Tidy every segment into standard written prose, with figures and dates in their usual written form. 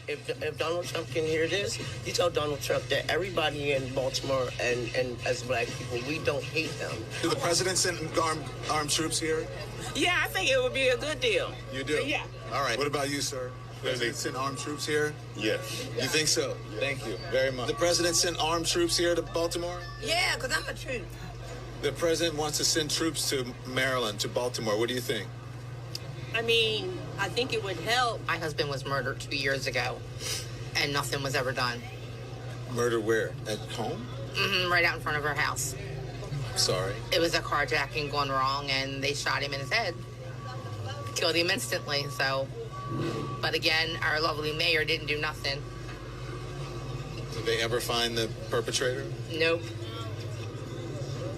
if Donald Trump can hear this, you tell Donald Trump that everybody in Baltimore and as black people, we don't hate them. Do the president send armed troops here? Yeah, I think it would be a good deal. You do? Yeah. All right. What about you, sir? President send armed troops here? Yes. You think so? Yeah. Thank you very much. The president sent armed troops here to Baltimore? Yeah, because I'm a troop. The president wants to send troops to Maryland, to Baltimore. What do you think? I mean, I think it would help. My husband was murdered 2 years ago, and nothing was ever done. Murder where? At home? Right out in front of our house. Sorry. It was a carjacking gone wrong, and they shot him in his head. Killed him instantly, so... But again, our lovely mayor didn't do nothing. Did they ever find the perpetrator? Nope.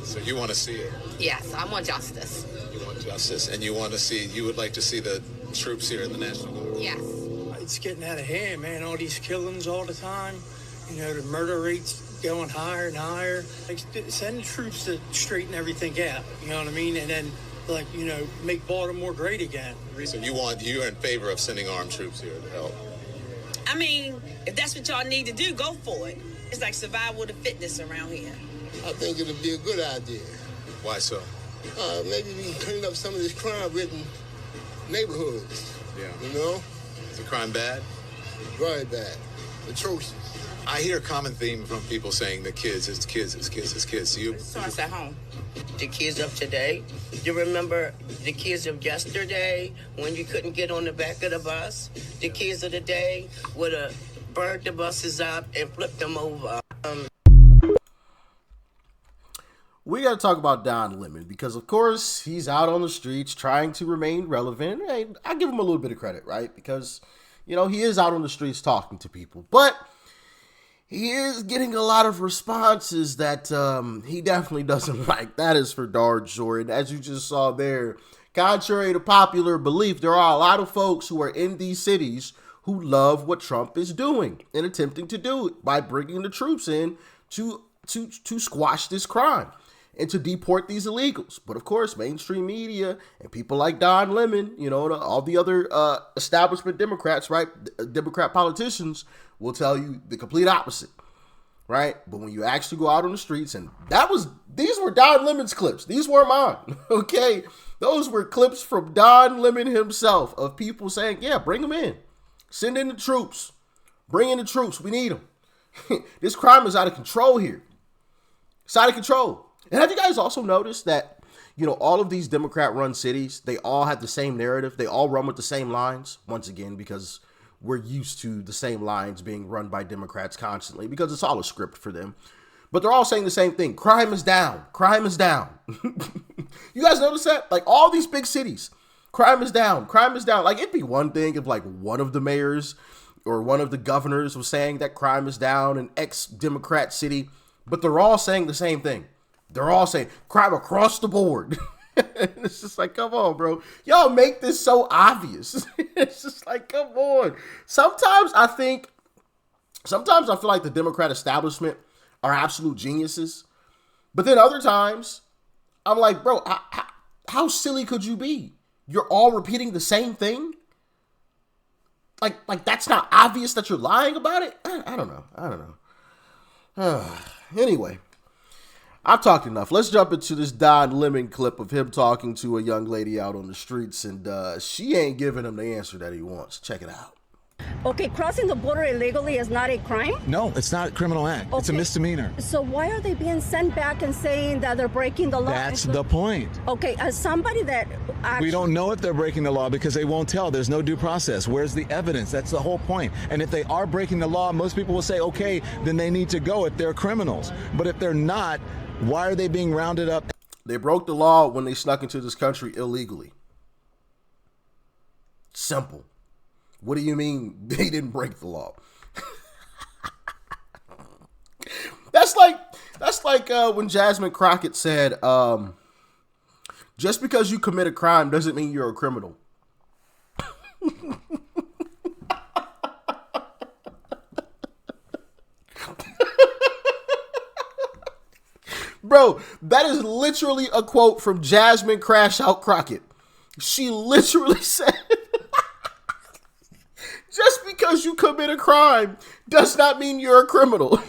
So you want to see it? Yes, I want justice. You want justice, and you would like to see the troops here in the National Guard? Yes. It's getting out of hand, man. All these killings all the time. You know, the murder rates going higher and higher. Like, send the troops to straighten everything out. You know what I mean? And then, like, you know, make Baltimore great again. So you're in favor of sending armed troops here to help? I mean, if that's what y'all need to do, go for it. It's like survival of the fitness around here. I think it'll be a good idea. Why so? Maybe we can clean up some of this crime-ridden neighborhoods. Yeah. You know? Is the crime bad? Very bad. Atrocious. I hear a common theme from people saying the kids, it's kids. So you... It starts at home. The kids of today, you remember the kids of yesterday when you couldn't get on the back of the bus? The kids of the day would have burned the buses up and flipped them over. We got to talk about Don Lemon because, of course, he's out on the streets trying to remain relevant. Hey, I give him a little bit of credit, right? Because, you know, he is out on the streets talking to people. But he is getting a lot of responses that he definitely doesn't like. That is for darn sure. And as you just saw there, contrary to popular belief, there are a lot of folks who are in these cities who love what Trump is doing and attempting to do it by bringing the troops in to squash this crime and to deport these illegals. But of course, mainstream media and people like Don Lemon, you know, all the other establishment Democrats, right? Democrat politicians will tell you the complete opposite, right? But when you actually go out on the streets, and these were Don Lemon's clips. These weren't mine, okay? Those were clips from Don Lemon himself of people saying, yeah, bring them in. Send in the troops. Bring in the troops. We need them. This crime is out of control here. It's out of control. And have you guys also noticed that, you know, all of these Democrat-run cities, they all have the same narrative. They all run with the same lines, once again, because we're used to the same lines being run by Democrats constantly because it's all a script for them. But they're all saying the same thing. Crime is down. Crime is down. You guys notice that? Like all these big cities, crime is down. Crime is down. Like it'd be one thing if like one of the mayors or one of the governors was saying that crime is down in ex-Democrat city, but they're all saying the same thing. They're all saying crime across the board. It's just like, come on, bro. Y'all make this so obvious. It's just like, come on. Sometimes I feel like the Democrat establishment are absolute geniuses. But then other times, I'm like, bro, how silly could you be? You're all repeating the same thing? Like that's not obvious that you're lying about it? I don't know. Anyway. I've talked enough. Let's jump into this Don Lemon clip of him talking to a young lady out on the streets, and she ain't giving him the answer that he wants. Check it out. Okay, crossing the border illegally is not a crime? No, it's not a criminal act. Okay. It's a misdemeanor. So why are they being sent back and saying that they're breaking the law? That's the point. Okay, as somebody that actually... We don't know if they're breaking the law because they won't tell. There's no due process. Where's the evidence? That's the whole point. And if they are breaking the law, most people will say, okay, then they need to go if they're criminals. But if they're not, why are they being rounded up? They broke the law when they snuck into this country illegally. Simple. What do you mean they didn't break the law? That's like when Jasmine Crockett said, just because you commit a crime doesn't mean you're a criminal. Bro, that is literally a quote from Jasmine Crash Out Crockett. She literally said, just because you commit a crime does not mean you're a criminal.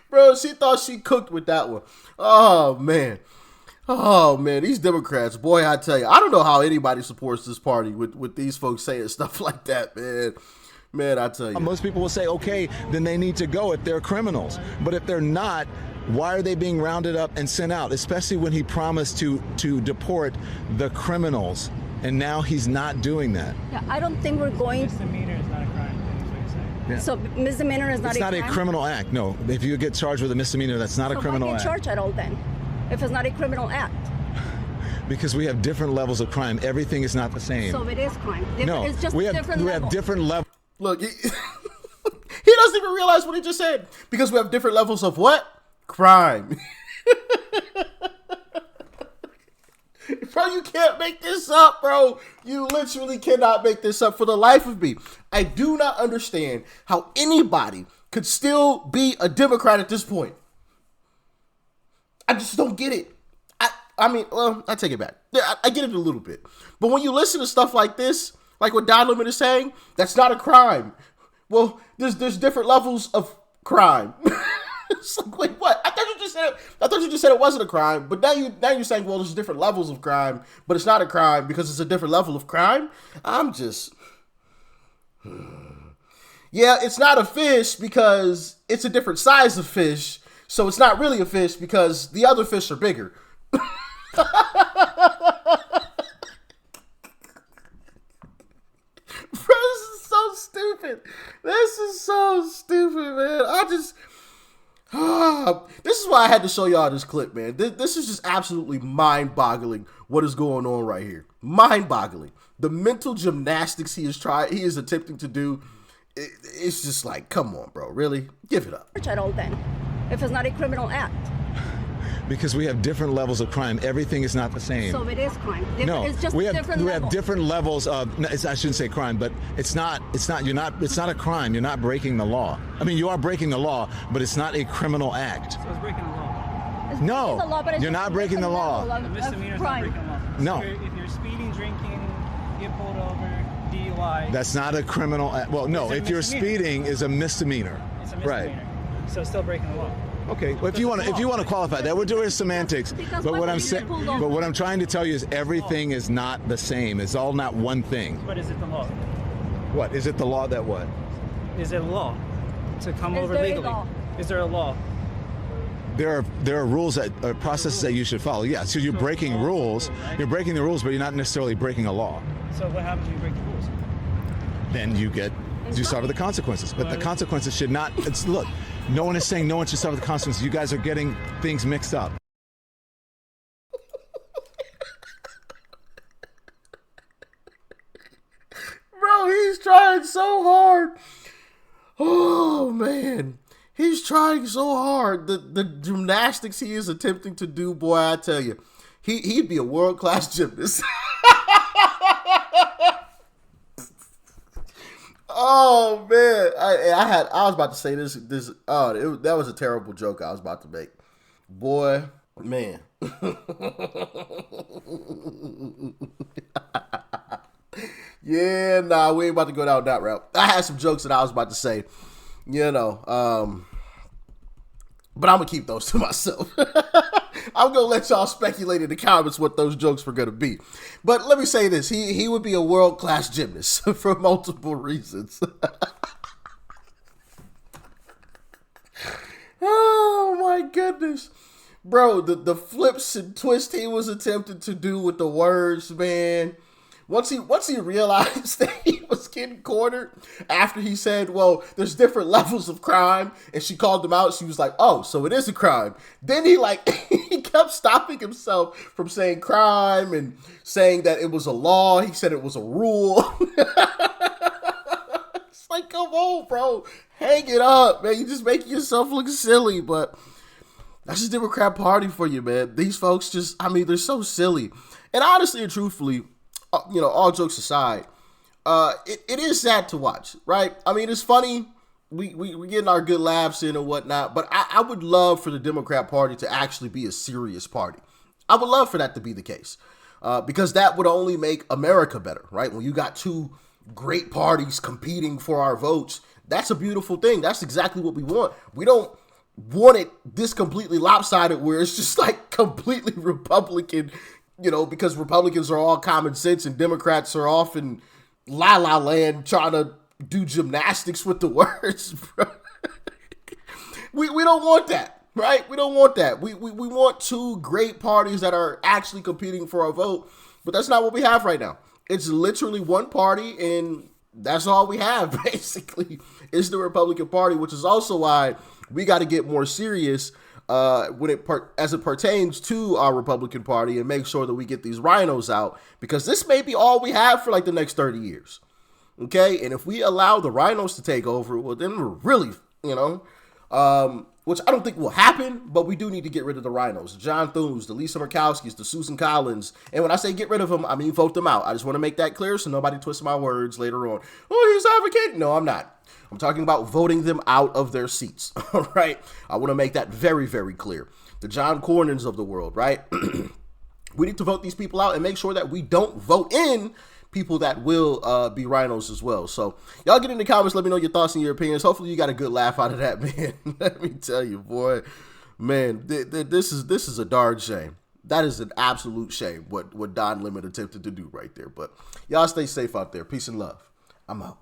Bro, she thought she cooked with that one. Oh, man. Oh, man, these Democrats, boy, I tell you, I don't know how anybody supports this party with these folks saying stuff like that, man. Man, I tell you. Most people will say, okay, then they need to go if they're criminals. But if they're not, why are they being rounded up and sent out? Especially when he promised to deport the criminals. And now he's not doing that. Yeah, I don't think we're going. Misdemeanor is not a crime. That's what you're saying. Yeah. So misdemeanor is not It's a not crime? a criminal act. No, if you get charged with a misdemeanor, that's not a criminal why act. get charged at all then, if it's not a criminal act? Because we have different levels of crime. Everything is not the same. So it is crime. No, It's just we have different levels. different levels. Look, he doesn't even realize what he just said. Because we have different levels of what? Crime. Bro, you can't make this up, bro. You literally cannot make this up for the life of me. I do not understand how anybody could still be a Democrat at this point. I just don't get it. I mean, well, I take it back. I get it a little bit. But when you listen to stuff like this, like what Don Lemon is saying, that's not a crime. Well, there's different levels of crime. It's like, wait, what? I thought you just said it wasn't a crime, but now you're saying, well, there's different levels of crime, but it's not a crime because it's a different level of crime. I'm just, yeah, it's not a fish because it's a different size of fish, so it's not really a fish because the other fish are bigger. Bro, this is so stupid. This is so stupid, man. This is why I had to show y'all this clip, man. This is just absolutely mind-boggling what is going on right here. Mind-boggling. The mental gymnastics he is attempting to do, it's just like, come on, bro. Really? Give it up. At all then, if it's not a criminal act. Because we have different levels of crime. Everything is not the same. So it is crime. No, it's just we different levels. have different levels of. I shouldn't say crime, but it's not. It's not a crime. You're not breaking the law. I mean, you are breaking the law, but it's not a criminal act. So it's breaking the law. No, the law, but it's you're just not breaking the law. A misdemeanor is not breaking the law. No. If you're speeding, drinking, get pulled over, DUI. That's not a criminal act. Well, no, if you're speeding is a misdemeanor. It's a misdemeanor. Right. So it's still breaking the law. Okay, well, if you want to qualify that, we're doing semantics. But what I'm saying, but what I'm trying to tell you is everything is not the same. It's all not one thing. But is it the law? What is it? The law that what? Is it a law to come Is over there a legally? law? Is there a law? There are rules that are processes that you should follow. Yeah, so you're breaking rules. You're breaking the rules, but you're not necessarily breaking a law. So what happens when you break the rules? Then you suffer the consequences. But the consequences should not. Look, no one is saying no one should suffer the consequences. You guys are getting things mixed up. Bro, he's trying so hard. Oh, man. He's trying so hard. The gymnastics he is attempting to do, boy, I tell you, he'd be a world-class gymnast. Oh, man. I was about to say this. That was a terrible joke I was about to make. Boy, man. Yeah, nah, we ain't about to go down that route. I had some jokes that I was about to say, but I'm going to keep those to myself. I'm going to let y'all speculate in the comments what those jokes were going to be. But let me say this. He would be a world-class gymnast for multiple reasons. Oh, my goodness. Bro, the flips and twists he was attempting to do with the words, man. Once he realized that he was getting cornered after he said, well, there's different levels of crime, and she called him out, she was like, oh, so it is a crime. Then he kept stopping himself from saying crime and saying that it was a law. He said it was a rule. It's like, come on, bro. Hang it up, man. You're just making yourself look silly, but that's the Democrat Party for you, man. These folks they're so silly. And honestly and truthfully, all jokes aside, it is sad to watch, right? I mean, it's funny. We getting our good laughs in and whatnot, but I would love for the Democrat Party to actually be a serious party. I would love for that to be the case, because that would only make America better, right? When you got two great parties competing for our votes, that's a beautiful thing. That's exactly what we want. We don't want it this completely lopsided where it's just like completely Republican, because Republicans are all common sense and Democrats are off in la la land trying to do gymnastics with the words, bro. We don't want that, right? We don't want that. We want two great parties that are actually competing for our vote, but that's not what we have right now. It's literally one party, and that's all we have, basically, is the Republican Party, which is also why we got to get more serious as it pertains to our Republican Party and make sure that we get these rhinos out, because this may be all we have for like the next 30 years. Okay, and if we allow the rhinos to take over, well, then we're really, which I don't think will happen, but we do need to get rid of the rhinos. The John Thunes, the Lisa Murkowskis, the Susan Collins. And when I say get rid of them, I mean vote them out. I just want to make that clear so nobody twists my words later on. Oh, he's advocating. No, I'm not. I'm talking about voting them out of their seats. All right. I want to make that very, very clear. The John Cornyn's of the world, right? We need to vote these people out and make sure that we don't vote in people that will be rhinos as well. So y'all get in the comments, let me know your thoughts and your opinions. Hopefully you got a good laugh out of that, man. Let me tell you, boy, man, this is a darn shame. That is an absolute shame what Don Lemon attempted to do right there. But y'all stay safe out there. Peace and love. I'm out.